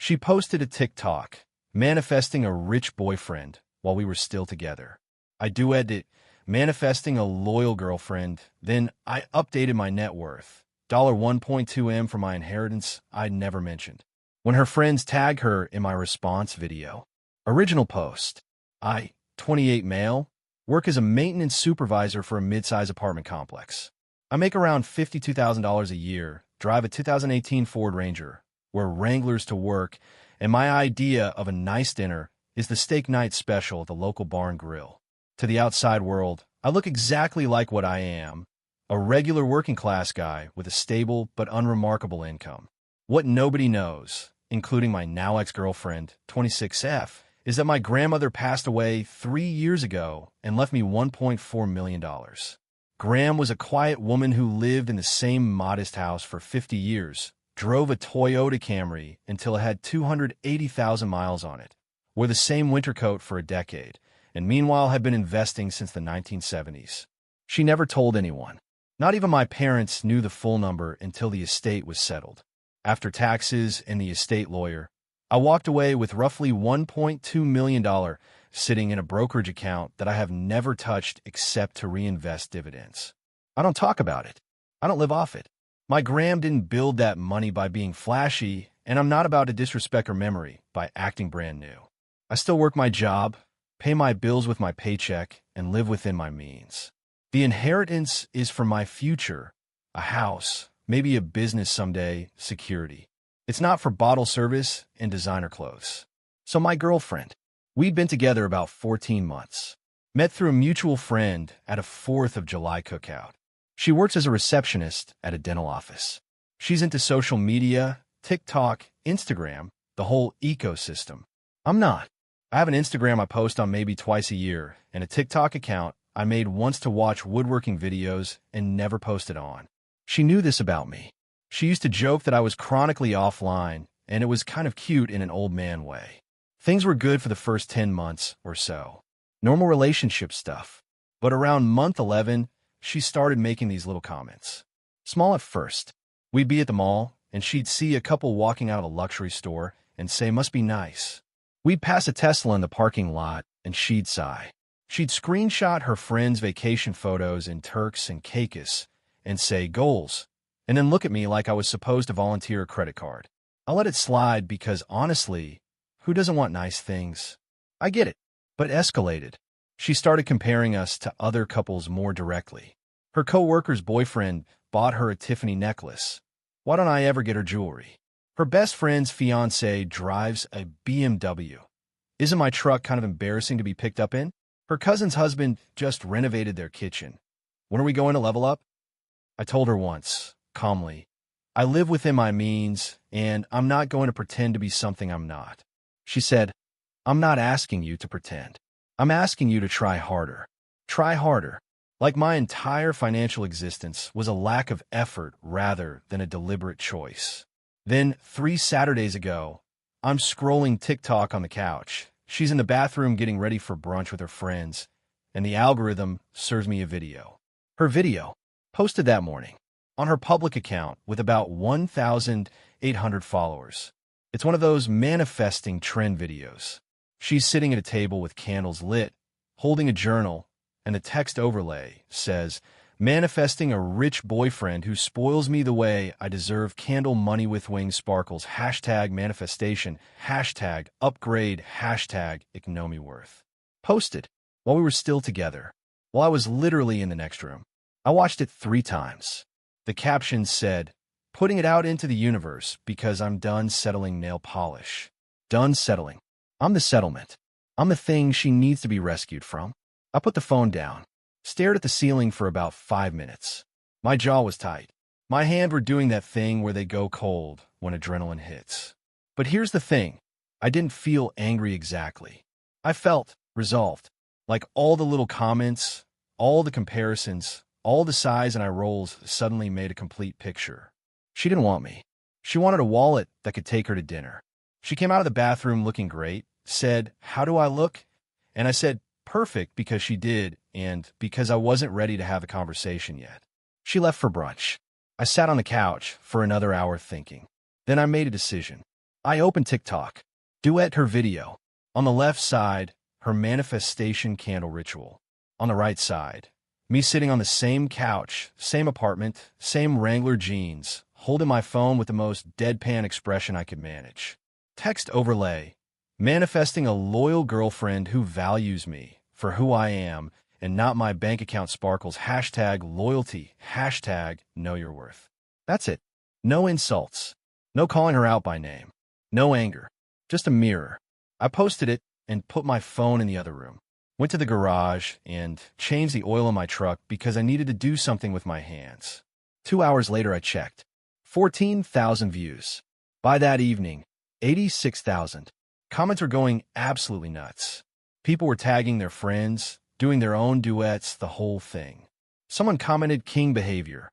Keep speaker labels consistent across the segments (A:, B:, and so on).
A: She posted a TikTok, manifesting a rich boyfriend while we were still together. I duetted, manifesting a loyal girlfriend. Then I updated my net worth, $1.2 million for my inheritance I'd never mentioned. When her friends tag her in my response video. Original post. I, 28 male, work as a maintenance supervisor for a mid-size apartment complex. I make around $52,000 a year, drive a 2018 Ford Ranger, wear Wranglers to work, and my idea of a nice dinner is the steak night special at the local bar and grill. To the outside world, I look exactly like what I am, a regular working-class guy with a stable but unremarkable income. What nobody knows, including my now ex-girlfriend, 26F, is that my grandmother passed away 3 years ago and left me $1.4 million. Gram was a quiet woman who lived in the same modest house for 50 years, drove a Toyota Camry until it had 280,000 miles on it, wore the same winter coat for a decade, and meanwhile had been investing since the 1970s. She never told anyone. Not even my parents knew the full number until the estate was settled. After taxes and the estate lawyer, I walked away with roughly $1.2 million sitting in a brokerage account that I have never touched except to reinvest dividends. I don't talk about it. I don't live off it. My Gram didn't build that money by being flashy, and I'm not about to disrespect her memory by acting brand new. I still work my job, pay my bills with my paycheck, and live within my means. The inheritance is for my future, a house, maybe a business someday, security. It's not for bottle service and designer clothes. So my girlfriend, we'd been together about 14 months. Met through a mutual friend at a 4th of July cookout. She works as a receptionist at a dental office. She's into social media, TikTok, Instagram, the whole ecosystem. I'm not. I have an Instagram I post on maybe twice a year, and a TikTok account I made once to watch woodworking videos and never posted on. She knew this about me. She used to joke that I was chronically offline, and it was kind of cute in an old man way. Things were good for the first 10 months or so. Normal relationship stuff. But around month 11, she started making these little comments. Small at first. We'd be at the mall, and she'd see a couple walking out of a luxury store and say, "Must be nice." We'd pass a Tesla in the parking lot, and she'd sigh. She'd screenshot her friends' vacation photos in Turks and Caicos and say, "Goals," and then look at me like I was supposed to volunteer a credit card. I let it slide because, honestly, who doesn't want nice things? I get it, but escalated. She started comparing us to other couples more directly. Her co-worker's boyfriend bought her a Tiffany necklace. Why don't I ever get her jewelry? Her best friend's fiancé drives a BMW. Isn't my truck kind of embarrassing to be picked up in? Her cousin's husband just renovated their kitchen. When are we going to level up? I told her once, calmly, I live within my means, and I'm not going to pretend to be something I'm not. She said, I'm not asking you to pretend. I'm asking you to try harder. Try harder. Like my entire financial existence was a lack of effort rather than a deliberate choice. Then, 3 Saturdays ago, I'm scrolling TikTok on the couch. She's in the bathroom getting ready for brunch with her friends, and the algorithm serves me a video. Her video, posted that morning, on her public account with about 1,800 followers. It's one of those manifesting trend videos. She's sitting at a table with candles lit, holding a journal, and the text overlay says, manifesting a rich boyfriend who spoils me the way I deserve, candle money with wings sparkles, hashtag manifestation, hashtag upgrade, hashtag ignore me worth. Posted while we were still together, while I was literally in the next room. I watched it 3 times. The caption said, putting it out into the universe because I'm done settling nail polish. Done settling. I'm the settlement. I'm the thing she needs to be rescued from. I put the phone down, stared at the ceiling for about 5 minutes. My jaw was tight. My hands were doing that thing where they go cold when adrenaline hits. But here's the thing. I didn't feel angry exactly. I felt resolved. Like all the little comments, all the comparisons, all the sighs and eye rolls suddenly made a complete picture. She didn't want me. She wanted a wallet that could take her to dinner. She came out of the bathroom looking great, said, "How do I look?" And I said, "Perfect," because she did, and because I wasn't ready to have a conversation yet. She left for brunch. I sat on the couch for another hour thinking. Then I made a decision. I open TikTok. Duet her video. On the left side, her manifestation candle ritual. On the right side, me sitting on the same couch, same apartment, same Wrangler jeans, holding my phone with the most deadpan expression I could manage. Text overlay. Manifesting a loyal girlfriend who values me for who I am and not my bank account sparkles. Hashtag loyalty. Hashtag know your worth. That's it. No insults. No calling her out by name. No anger. Just a mirror. I posted it and put my phone in the other room. Went to the garage and changed the oil in my truck because I needed to do something with my hands. 2 hours later, I checked. 14,000 views. By that evening, 86,000. Comments were going absolutely nuts. People were tagging their friends, doing their own duets, the whole thing. Someone commented king behavior,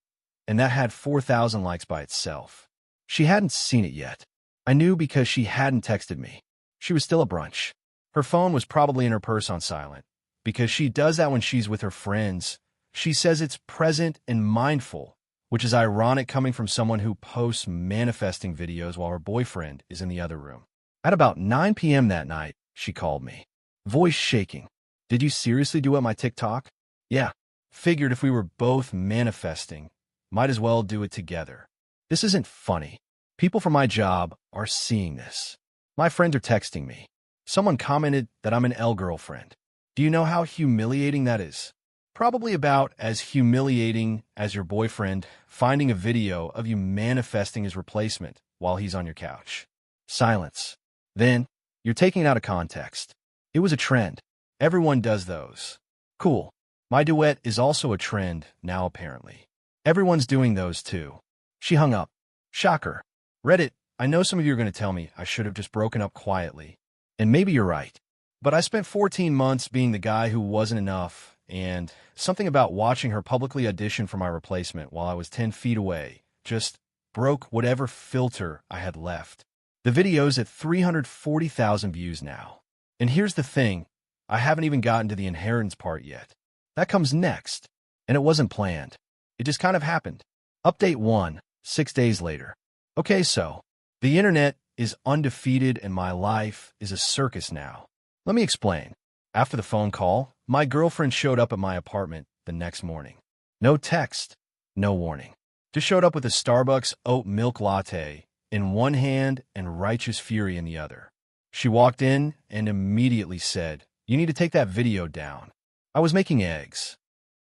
A: and that had 4,000 likes by itself. She hadn't seen it yet. I knew because she hadn't texted me. She was still at brunch. Her phone was probably in her purse on silent, because she does that when she's with her friends. She says it's present and mindful, which is ironic coming from someone who posts manifesting videos while her boyfriend is in the other room. At about 9 p.m. that night, she called me, voice shaking. Did you seriously do it my TikTok? Yeah. Figured if we were both manifesting, might as well do it together. This isn't funny. People from my job are seeing this. My friends are texting me. Someone commented that I'm an L-girlfriend. Do you know how humiliating that is? Probably about as humiliating as your boyfriend finding a video of you manifesting his replacement while he's on your couch. Silence. Then, you're taking it out of context. It was a trend. Everyone does those. Cool. My duet is also a trend now, apparently. Everyone's doing those too. She hung up. Shocker. Reddit, I know some of you are going to tell me I should have just broken up quietly. And maybe you're right. But I spent 14 months being the guy who wasn't enough, and something about watching her publicly audition for my replacement while I was 10 feet away just broke whatever filter I had left. The video's at 340,000 views now. And here's the thing, I haven't even gotten to the inheritance part yet. That comes next, and it wasn't planned. It just kind of happened. Update 1, 6 days later. Okay, so, the internet is undefeated and my life is a circus now. Let me explain. After the phone call, my girlfriend showed up at my apartment the next morning. No text, no warning. Just showed up with a Starbucks oat milk latte in one hand and righteous fury in the other. She walked in and immediately said, "You need to take that video down." I was making eggs.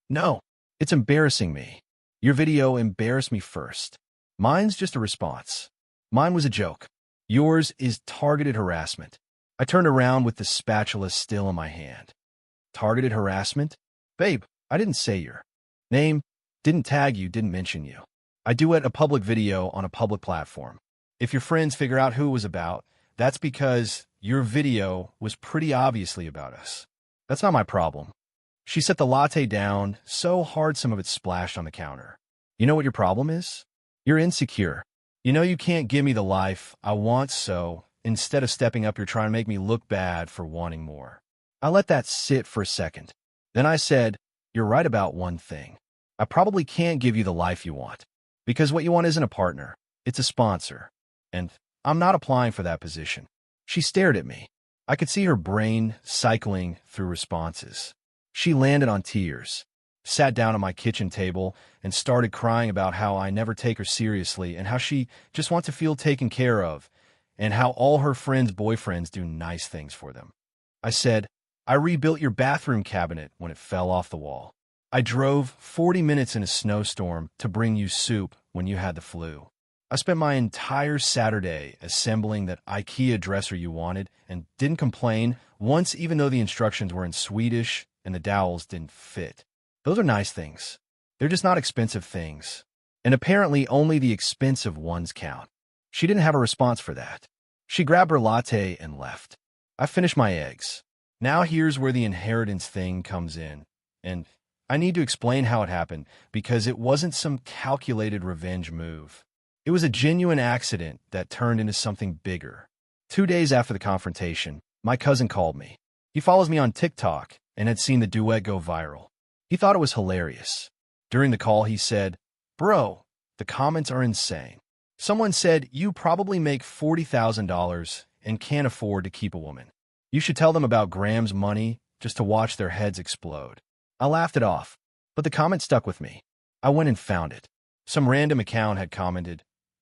A: "No, it's embarrassing me. Your video embarrassed me first. Mine's just a response. Mine was a joke. Yours is targeted harassment." I turned around with the spatula still in my hand. Targeted harassment? Babe, I didn't say your name, didn't tag you, didn't mention you. I duet a public video on a public platform. If your friends figure out who it was about, that's because your video was pretty obviously about us. That's not my problem. She set the latte down so hard some of it splashed on the counter. You know what your problem is? You're insecure. You know you can't give me the life I want, so instead of stepping up, you're trying to make me look bad for wanting more. I let that sit for a second. Then I said, "You're right about one thing. I probably can't give you the life you want. Because what you want isn't a partner. It's a sponsor. And I'm not applying for that position." She stared at me. I could see her brain cycling through responses. She landed on tears, sat down at my kitchen table, and started crying about how I never take her seriously and how she just wants to feel taken care of and how all her friends' boyfriends do nice things for them. I said, "I rebuilt your bathroom cabinet when it fell off the wall. I drove 40 minutes in a snowstorm to bring you soup when you had the flu. I spent my entire Saturday assembling that IKEA dresser you wanted and didn't complain once, even though the instructions were in Swedish and the dowels didn't fit. Those are nice things. They're just not expensive things. And apparently only the expensive ones count." She didn't have a response for that. She grabbed her latte and left. I finished my eggs. Now here's where the inheritance thing comes in. And I need to explain how it happened because it wasn't some calculated revenge move. It was a genuine accident that turned into something bigger. 2 days after the confrontation, my cousin called me. He follows me on TikTok and had seen the duet go viral. He thought it was hilarious. During the call, he said, "Bro, the comments are insane. Someone said, you probably make $40,000 and can't afford to keep a woman. You should tell them about Graham's money just to watch their heads explode. I laughed it off, but the comment stuck with me. I went and found it. Some random account had commented,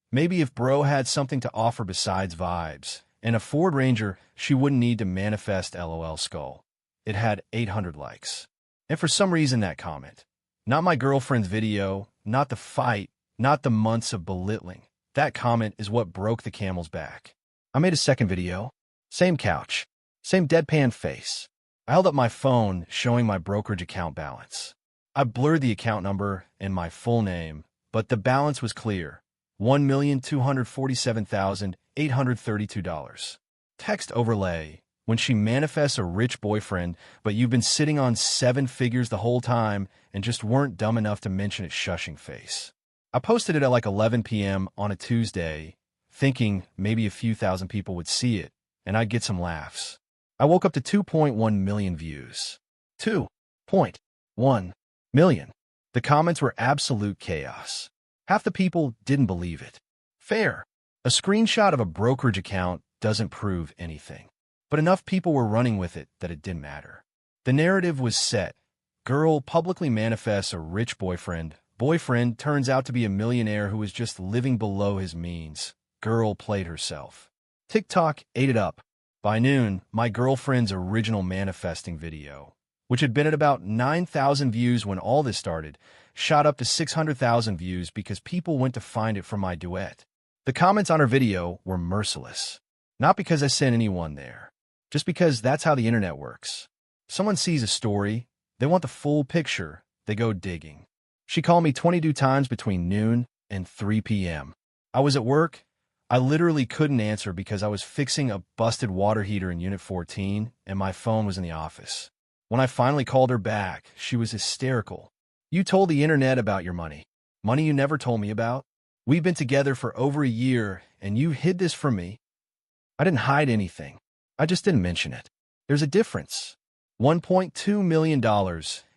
A: maybe if bro had something to offer besides vibes and a Ford Ranger, she wouldn't need to manifest LOL skull. It had 800 likes. And for some reason that comment, not my girlfriend's video, not the fight, not the months of belittling, that comment is what broke the camel's back. I made a second video. Same couch. Same deadpan face. I held up my phone showing my brokerage account balance. I blurred the account number and my full name, but the balance was clear. $1,247,832. Text overlay. When she manifests a rich boyfriend, but you've been sitting on 7 figures the whole time and just weren't dumb enough to mention it, shushing face. I posted it at like 11 p.m. on a Tuesday, thinking maybe a few thousand people would see it, and I'd get some laughs. I woke up to 2.1 million views. 2.1 million. The comments were absolute chaos. Half the people didn't believe it. Fair. A screenshot of a brokerage account doesn't prove anything. But enough people were running with it that it didn't matter. The narrative was set. Girl publicly manifests a rich boyfriend. Boyfriend turns out to be a millionaire who was just living below his means. Girl played herself. TikTok ate it up. By noon, my girlfriend's original manifesting video, which had been at about 9,000 views when all this started, shot up to 600,000 views because people went to find it from my duet. The comments on her video were merciless. Not because I sent anyone there, just because that's how the internet works. Someone sees a story, they want the full picture, they go digging. She called me 22 times between noon and 3 p.m. I was at work. I literally couldn't answer because I was fixing a busted water heater in Unit 14 and my phone was in the office. When I finally called her back, she was hysterical. You told the internet about your money. Money you never told me about? We've been together for over a year and you hid this from me? I didn't hide anything. I just didn't mention it. There's a difference. $1.2 million,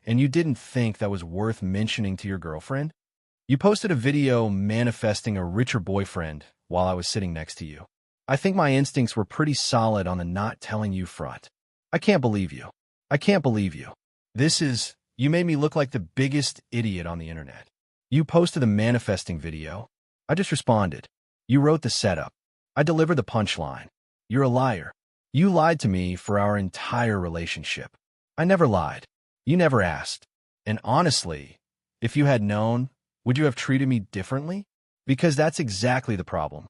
A: and you didn't think that was worth mentioning to your girlfriend? You posted a video manifesting a richer boyfriend while I was sitting next to you. I think my instincts were pretty solid on the not telling you front. I can't believe you. I can't believe you. You made me look like the biggest idiot on the internet. You posted the manifesting video. I just responded. You wrote the setup. I delivered the punchline. You're a liar. You lied to me for our entire relationship. I never lied. You never asked. And honestly, if you had known, would you have treated me differently? Because that's exactly the problem.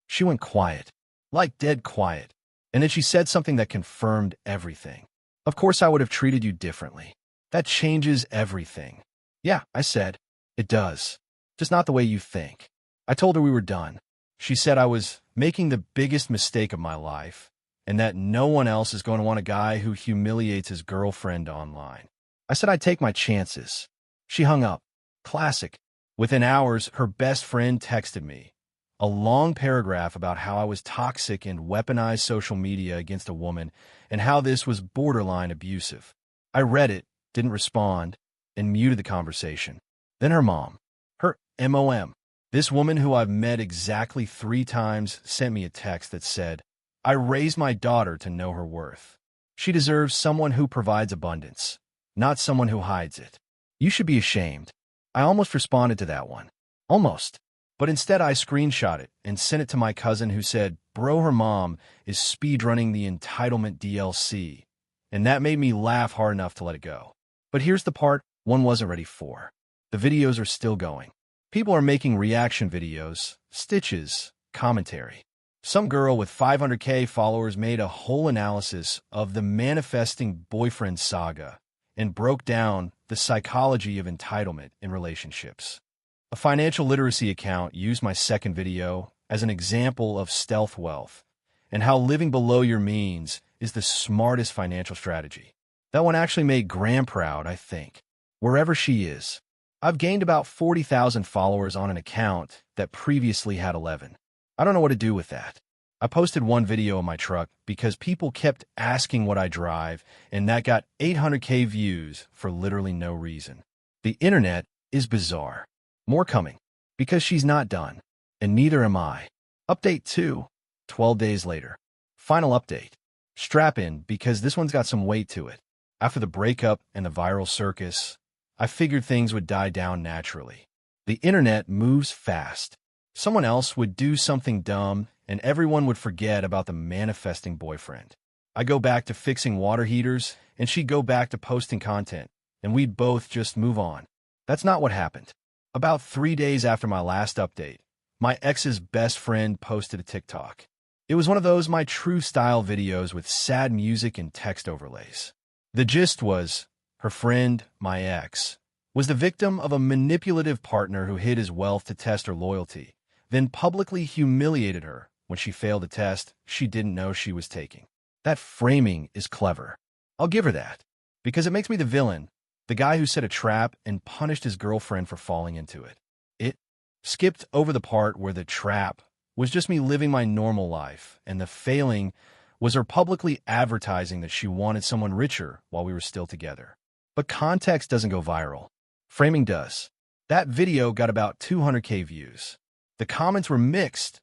A: She went quiet, like dead quiet. And then she said something that confirmed everything. Of course I would have treated you differently. That changes everything. Yeah, I said. It does. Just not the way you think. I told her we were done. She said I was making the biggest mistake of my life and that no one else is going to want a guy who humiliates his girlfriend online. I said I'd take my chances. She hung up. Classic. Within hours, her best friend texted me a long paragraph about how I was toxic and weaponized social media against a woman and how this was borderline abusive. I read it, didn't respond, and muted the conversation. Then her mom, her MOM, this woman who I've met exactly 3 times, sent me a text that said, I raised my daughter to know her worth. She deserves someone who provides abundance, not someone who hides it. You should be ashamed. I almost responded to that one. Almost. But instead I screenshot it and sent it to my cousin who said, bro, her mom is speedrunning the entitlement DLC. And that made me laugh hard enough to let it go. But here's the part one wasn't ready for. The videos are still going. People are making reaction videos, stitches, commentary. Some girl with 500K followers made a whole analysis of the manifesting boyfriend saga and broke down the psychology of entitlement in relationships. A financial literacy account used my second video as an example of stealth wealth and how living below your means is the smartest financial strategy. That one actually made Graham proud, I think, wherever she is. I've gained about 40,000 followers on an account that previously had 11. I don't know what to do with that. I posted one video of my truck because people kept asking what I drive, and that got 800K views for literally no reason. The internet is bizarre. More coming, because she's not done. and neither am I. Update 2, 12 days later. Final update. Strap in, because this one's got some weight to it. After the breakup and the viral circus, I figured things would die down naturally. The internet moves fast. Someone else would do something dumb, and everyone would forget about the manifesting boyfriend. I go back to fixing water heaters, and she'd go back to posting content, and we'd both just move on. That's not what happened. About 3 days after my last update, my ex's best friend posted a TikTok. It was one of those My True Style videos with sad music and text overlays. The gist was, her friend, my ex, was the victim of a manipulative partner who hid his wealth to test her loyalty, then publicly humiliated her when she failed a test she didn't know she was taking. That framing is clever. I'll give her that, because it makes me the villain, the guy who set a trap and punished his girlfriend for falling into it. It skipped over the part where the trap was just me living my normal life, and the failing was her publicly advertising that she wanted someone richer while we were still together. But context doesn't go viral. Framing does. That video got about 200K views. The comments were mixed,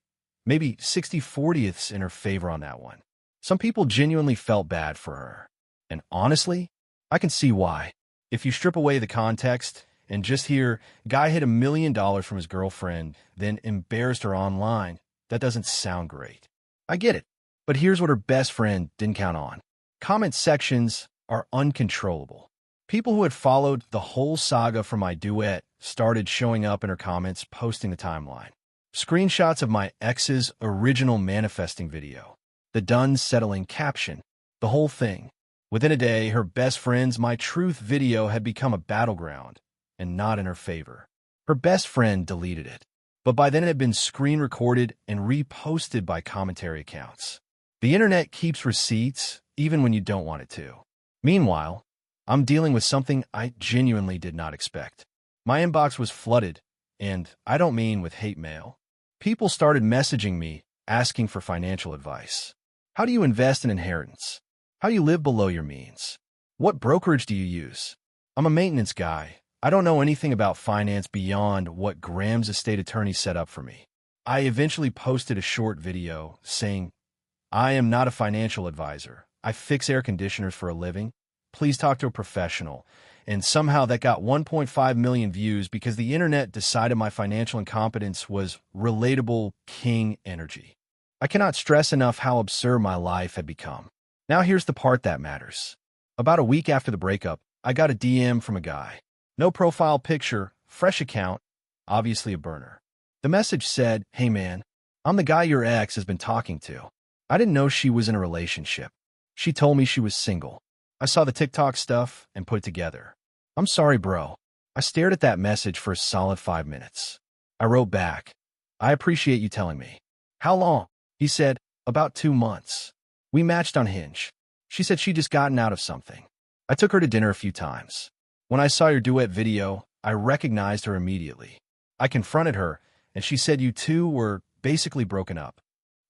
A: maybe 60/40ths in her favor on that one. Some people genuinely felt bad for her. And honestly, I can see why. If you strip away the context and just hear, guy hid $1 million from his girlfriend, then embarrassed her online, that doesn't sound great. I get it. But here's what her best friend didn't count on. Comment sections are uncontrollable. People who had followed the whole saga from my duet started showing up in her comments, posting the timeline. Screenshots of my ex's original manifesting video. The done settling caption. The whole thing. Within a day, her best friend's My Truth video had become a battleground, and not in her favor. Her best friend deleted it, but by then it had been screen recorded and reposted by commentary accounts. The internet keeps receipts even when you don't want it to. Meanwhile, I'm dealing with something I genuinely did not expect. My inbox was flooded, and I don't mean with hate mail. People started messaging me, asking for financial advice. How do you invest in inheritance? How do you live below your means? What brokerage do you use? I'm a maintenance guy. I don't know anything about finance beyond what Graham's estate attorney set up for me. I eventually posted a short video saying, I am not a financial advisor. I fix air conditioners for a living. Please talk to a professional. And somehow that got 1.5 million views because the internet decided my financial incompetence was relatable king energy. I cannot stress enough how absurd my life had become. Now here's the part that matters. About a week after the breakup, I got a DM from a guy. No profile picture, fresh account, obviously a burner. The message said, hey man, I'm the guy your ex has been talking to. I didn't know she was in a relationship. She told me she was single. I saw the TikTok stuff and put it together. I'm sorry, bro. I stared at that message for a solid 5 minutes. I wrote back, I appreciate you telling me. How long? He said, about 2 months. We matched on Hinge. She said she'd just gotten out of something. I took her to dinner a few times. When I saw your duet video, I recognized her immediately. I confronted her, and she said you two were basically broken up.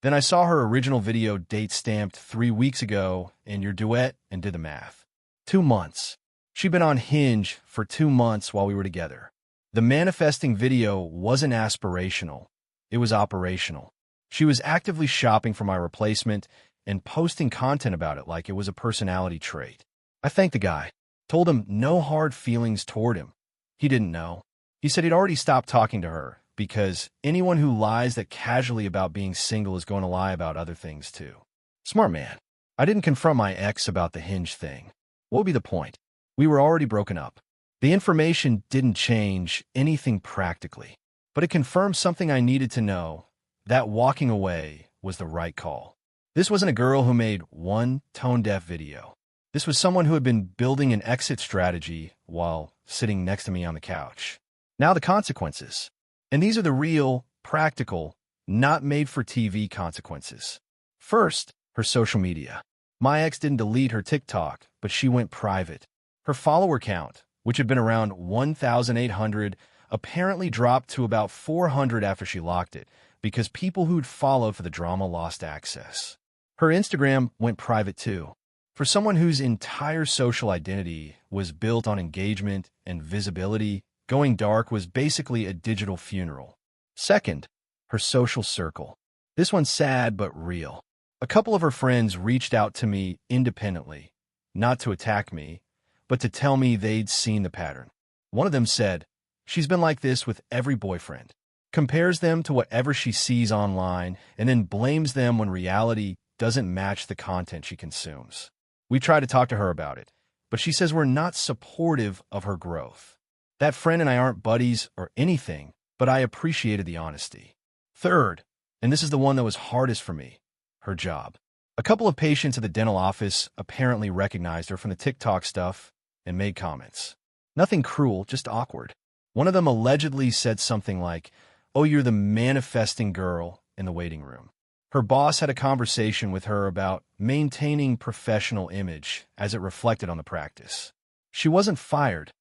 A: Then I saw her original video date stamped 3 weeks ago in your duet and did the math. 2 months. She'd been on Hinge for 2 months while we were together. The manifesting video wasn't aspirational. It was operational. She was actively shopping for my replacement and posting content about it like it was a personality trait. I thanked the guy, told him no hard feelings toward him. He didn't know. He said he'd already stopped talking to her because anyone who lies that casually about being single is going to lie about other things too. Smart man. I didn't confront my ex about the Hinge thing. What would be the point? We were already broken up. The information didn't change anything practically, but it confirmed something I needed to know, that walking away was the right call. This wasn't a girl who made one tone-deaf video. This was someone who had been building an exit strategy while sitting next to me on the couch. Now the consequences. And these are the real, practical, not made-for-TV consequences. First, her social media. My ex didn't delete her TikTok, but she went private. Her follower count, which had been around 1,800, apparently dropped to about 400 after she locked it, because people who'd followed for the drama lost access. Her Instagram went private too. For someone whose entire social identity was built on engagement and visibility, going dark was basically a digital funeral. Second, her social circle. This one's sad but real. A couple of her friends reached out to me independently, not to attack me, but to tell me they'd seen the pattern. One of them said, "She's been like this with every boyfriend," compares them to whatever she sees online, and then blames them when reality doesn't match the content she consumes. We try to talk to her about it, but she says we're not supportive of her growth. That friend and I aren't buddies or anything, but I appreciated the honesty. Third, and this is the one that was hardest for me, her job. A couple of patients at the dental office apparently recognized her from the TikTok stuff and made comments. Nothing cruel, just awkward. One of them allegedly said something like, "Oh, you're the manifesting girl in the waiting room." Her boss had a conversation with her about maintaining professional image as it reflected on the practice. She wasn't fired.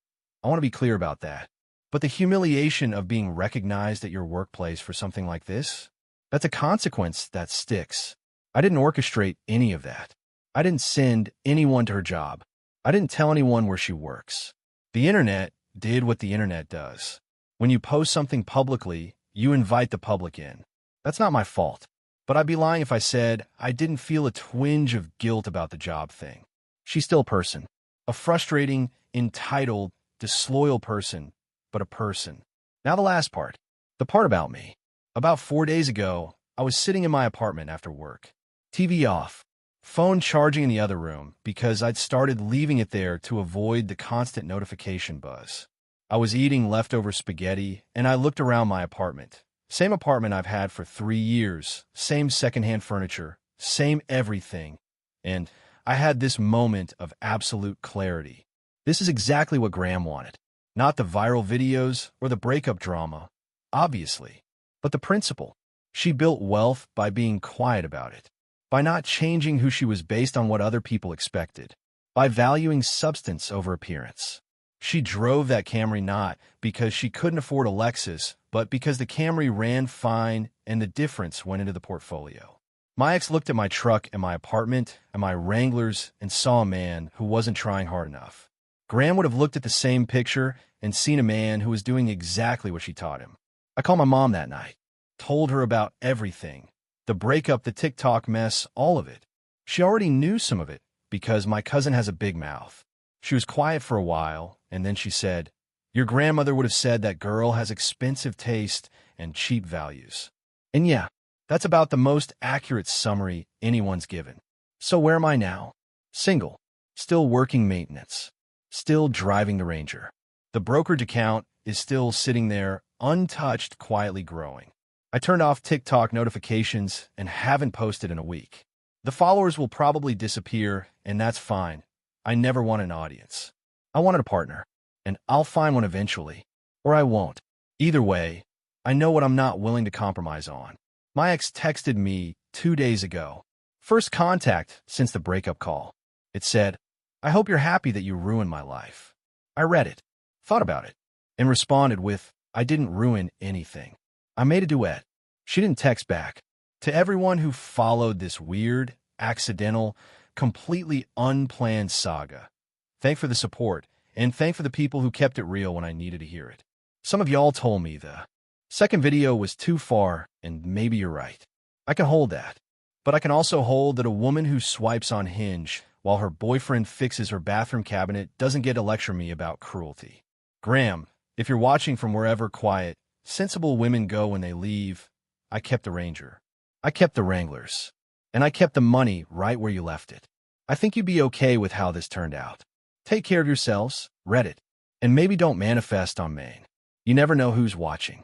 A: I want to be clear about that. But the humiliation of being recognized at your workplace for something like this, that's a consequence that sticks. I didn't orchestrate any of that. I didn't send anyone to her job. I didn't tell anyone where she works. The internet did what the internet does. When you post something publicly, you invite the public in. That's not my fault. But I'd be lying if I said I didn't feel a twinge of guilt about the job thing. She's still a person. A frustrating, entitled, disloyal person, but a person. Now the last part. The part about me. About 4 days ago, I was sitting in my apartment after work. TV off. Phone charging in the other room because I'd started leaving it there to avoid the constant notification buzz. I was eating leftover spaghetti, and I looked around my apartment. Same apartment I've had for 3 years, same secondhand furniture, same everything. And I had this moment of absolute clarity. This is exactly what Graham wanted. Not the viral videos or the breakup drama, obviously, but the principle. She built wealth by being quiet about it, by not changing who she was based on what other people expected, by valuing substance over appearance. She drove that Camry not because she couldn't afford a Lexus, but because the Camry ran fine and the difference went into the portfolio. My ex looked at my truck and my apartment and my Wranglers and saw a man who wasn't trying hard enough. Graham would have looked at the same picture and seen a man who was doing exactly what she taught him. I called my mom that night, told her about everything, the breakup, the TikTok mess, all of it. She already knew some of it because my cousin has a big mouth. She was quiet for a while, and then she said, "Your grandmother would have said that girl has expensive taste and cheap values." And yeah, that's about the most accurate summary anyone's given. So where am I now? Single, still working maintenance, still driving the Ranger. The brokerage account is still sitting there, untouched, quietly growing. I turned off TikTok notifications and haven't posted in a week. The followers will probably disappear, and that's fine. I never want an audience. I wanted a partner, and I'll find one eventually, or I won't. Either way, I know what I'm not willing to compromise on. My ex texted me 2 days ago. First contact since the breakup call. It said, "I hope you're happy that you ruined my life." I read it, thought about it, and responded with, "I didn't ruin anything." I made a duet. She didn't text back. To everyone who followed this weird, accidental, completely unplanned saga, thank for the support, and thank for the people who kept it real when I needed to hear it. Some of y'all told me the second video was too far, and maybe you're right. I can hold that. But I can also hold that a woman who swipes on Hinge while her boyfriend fixes her bathroom cabinet doesn't get to lecture me about cruelty. Graham, if you're watching from wherever quiet, sensible women go when they leave, I kept the Ranger. I kept the Wranglers. And I kept the money right where you left it. I think you'd be okay with how this turned out. Take care of yourselves, Reddit, and maybe don't manifest on Maine. You never know who's watching.